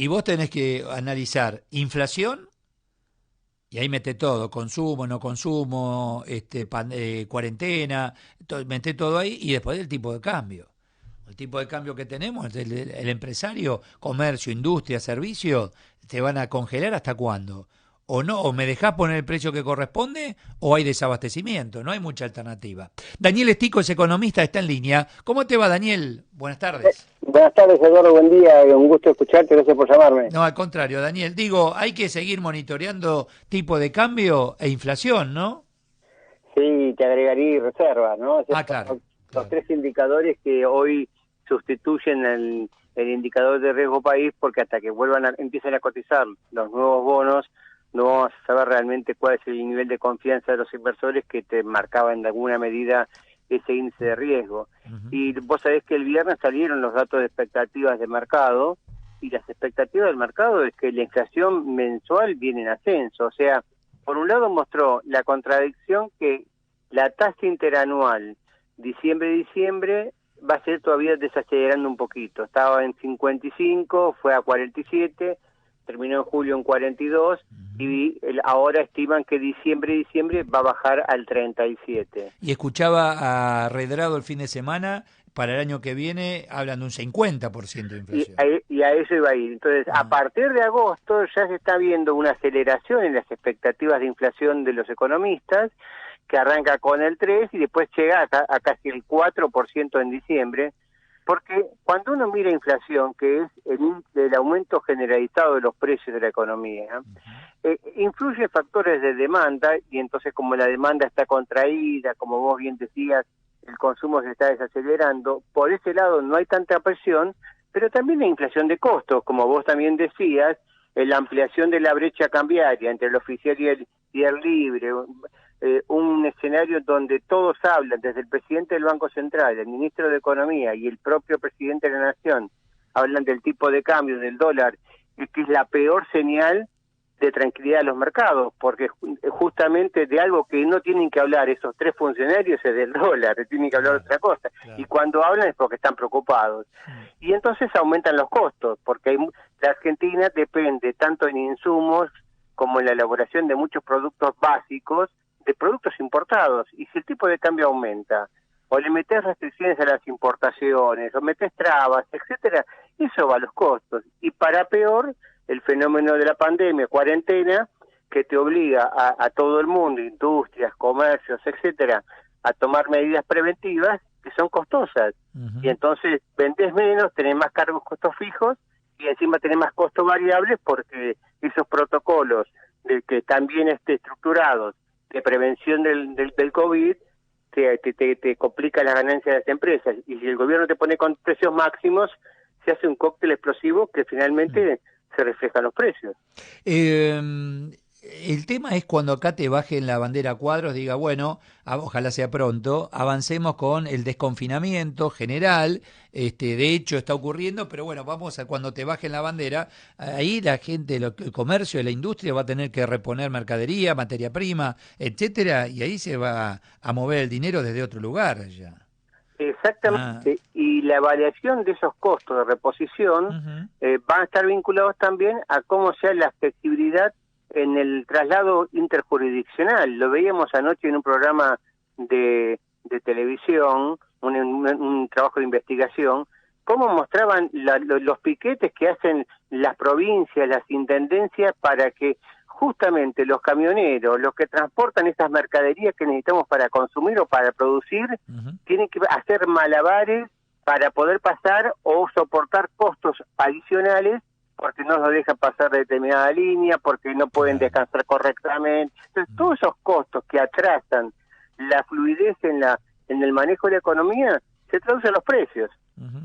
Y vos tenés que analizar inflación, y ahí mete todo, consumo, no consumo, cuarentena, mete todo ahí, y después el tipo de cambio. El tipo de cambio que tenemos, el empresario, comercio, industria, servicio, te van a congelar hasta cuándo. O no, o me dejás poner el precio que corresponde, o hay desabastecimiento, no hay mucha alternativa. Daniel Estico es economista, está en línea. ¿Cómo te va, Daniel? Buenas tardes. Buenas tardes, Eduardo, buen día, un gusto escucharte, gracias por llamarme. No, al contrario, Daniel. Digo, hay que seguir monitoreando tipo de cambio e inflación, ¿no? Sí, te agregaría y reservas, ¿no? Esos Ah, son claro, los claro. tres indicadores que hoy sustituyen el indicador de riesgo país, porque hasta que empiecen a cotizar los nuevos bonos, no vamos a saber realmente cuál es el nivel de confianza de los inversores que te marcaba en alguna medida ese índice de riesgo. Ujú. Y vos sabés que el viernes salieron los datos de expectativas de mercado, y las expectativas del mercado es que la inflación mensual viene en ascenso. O sea, por un lado mostró la contradicción que la tasa interanual diciembre-diciembre va a ser todavía desacelerando un poquito. Estaba en 55, fue a 47, terminó en julio en 42, ahora estiman que diciembre va a bajar al 37. Y escuchaba a Redrado el fin de semana, para el año que viene hablan de un 50% de inflación. Y a eso iba a ir. Entonces, a Ah, partir de agosto ya se está viendo una aceleración en las expectativas de inflación de los economistas, que arranca con el 3 y después llega a casi el 4% en diciembre, porque cuando uno mira inflación, que es el aumento generalizado de los precios de la economía, influye factores de demanda, y entonces como la demanda está contraída, como vos bien decías, el consumo se está desacelerando, por ese lado no hay tanta presión, pero también hay inflación de costos, como vos también decías, la ampliación de la brecha cambiaria entre el oficial y el libre, un escenario donde todos hablan, desde el presidente del Banco Central, el ministro de Economía y el propio presidente de la Nación, hablan del tipo de cambio, del dólar, que es la peor señal de tranquilidad a los mercados, porque justamente de algo que no tienen que hablar esos tres funcionarios es del dólar, tienen que hablar de claro, otra cosa, y claro. cuando hablan es porque están preocupados. Mm. Y entonces aumentan los costos, porque la Argentina depende tanto en insumos como en la elaboración de muchos productos básicos, de productos importados, y si el tipo de cambio aumenta, o le metes restricciones a las importaciones, o metes trabas, etcétera, eso va a los costos, y para peor, el fenómeno de la pandemia, cuarentena, que te obliga a todo el mundo, industrias, comercios, etcétera, a tomar medidas preventivas que son costosas. Y Ujú. entonces vendés menos, tenés más cargos costos fijos y encima tenés más costos variables porque esos protocolos de que están bien estructurados de prevención del COVID te complica las ganancias de las empresas. Y si el gobierno te pone con precios máximos, se hace un cóctel explosivo que finalmente se refleja en los precios. Eh, el tema es cuando acá te bajen la bandera a cuadros, diga, bueno, ojalá sea pronto, avancemos con el desconfinamiento general, de hecho está ocurriendo, pero bueno, vamos a cuando te bajen la bandera, ahí la gente, el comercio, la industria va a tener que reponer mercadería, materia prima, etcétera, y ahí se va a mover el dinero desde otro lugar ya. Ah, Exactamente, y la variación de esos costos de reposición ujú. van a estar vinculados también a cómo sea la flexibilidad en el traslado interjurisdiccional. Lo veíamos anoche en un programa de televisión, un trabajo de investigación, cómo mostraban los piquetes que hacen las provincias, las intendencias, para que justamente los camioneros, los que transportan esas mercaderías que necesitamos para consumir o para producir, Ujú. tienen que hacer malabares para poder pasar o soportar costos adicionales porque no los dejan pasar de determinada línea, porque no pueden Claro. descansar correctamente. Entonces, Mm. todos esos costos que atrasan la fluidez en el manejo de la economía se traducen en los precios. Ujú.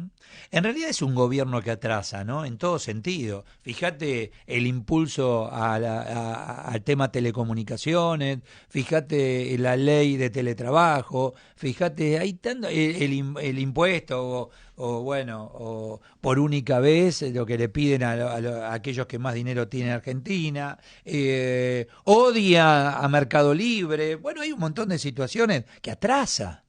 En realidad es un gobierno que atrasa, ¿no? En todo sentido. Fíjate el impulso al tema telecomunicaciones, fíjate la ley de teletrabajo, fíjate, hay tanto, el impuesto, bueno, o por única vez lo que le piden a aquellos que más dinero tienen en Argentina, odia a Mercado Libre, bueno, hay un montón de situaciones que atrasa.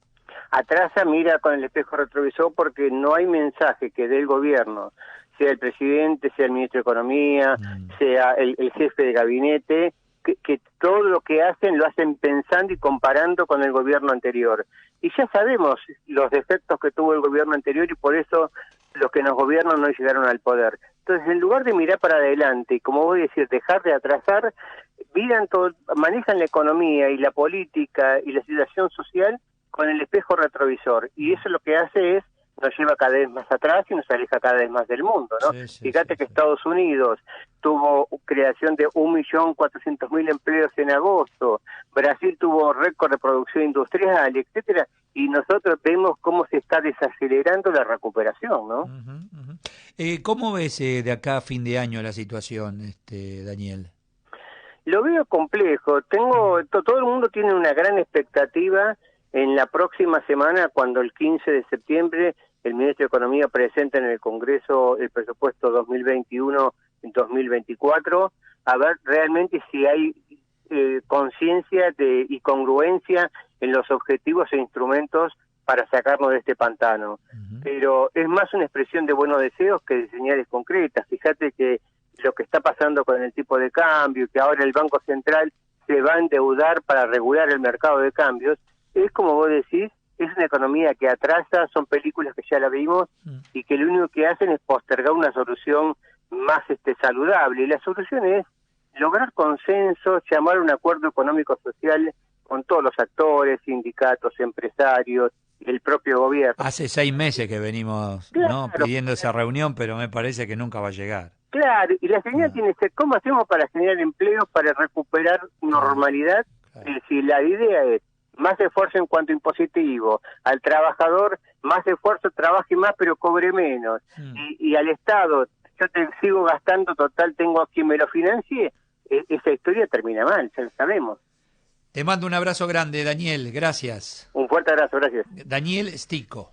Atrasa, mira con el espejo retrovisor porque no hay mensaje que dé el gobierno sea el presidente, sea el ministro de Economía, sea el jefe de gabinete, que todo lo que hacen lo hacen pensando y comparando con el gobierno anterior. Y ya sabemos los defectos que tuvo el gobierno anterior y por eso los que nos gobiernan no llegaron al poder. Entonces, en lugar de mirar para adelante y, como voy a decir, dejar de atrasar, manejan la economía y la política y la situación social con el espejo retrovisor. Y eso lo que hace es nos lleva cada vez más atrás y nos aleja cada vez más del mundo, ¿no? Fíjate que Estados Unidos tuvo creación de 1.400.000 empleos en agosto, Brasil tuvo récord de producción industrial, etcétera, y nosotros vemos cómo se está desacelerando la recuperación, ¿no? ¿Cómo ves de acá a fin de año la situación, Daniel? Lo veo complejo. Todo el mundo tiene una gran expectativa en la próxima semana, cuando el 15 de septiembre el ministro de Economía presenta en el Congreso el presupuesto 2021-2024, a ver realmente si hay conciencia y congruencia en los objetivos e instrumentos para sacarnos de este pantano. Pero es más una expresión de buenos deseos que de señales concretas. Fíjate que lo que está pasando con el tipo de cambio, que ahora el Banco Central se va a endeudar para regular el mercado de cambios, es como vos decís, es una economía que atrasa, son películas que ya la vimos y que lo único que hacen es postergar una solución más saludable. Y la solución es lograr consensos, llamar a un acuerdo económico-social con todos los actores, sindicatos, empresarios, el propio gobierno. Hace 6 meses que venimos pidiendo esa reunión, pero me parece que nunca va a llegar. Claro, y la señal tiene que ser, ¿cómo hacemos para generar empleos, para recuperar normalidad? Es decir, la idea es más esfuerzo en cuanto a impositivo, al trabajador más esfuerzo, trabaje más pero cobre menos, y al Estado, yo te sigo gastando, total tengo a quien me lo financie, esa historia termina mal, ya lo sabemos. Te mando un abrazo grande, Daniel, gracias. Un fuerte abrazo, gracias. Daniel Stico.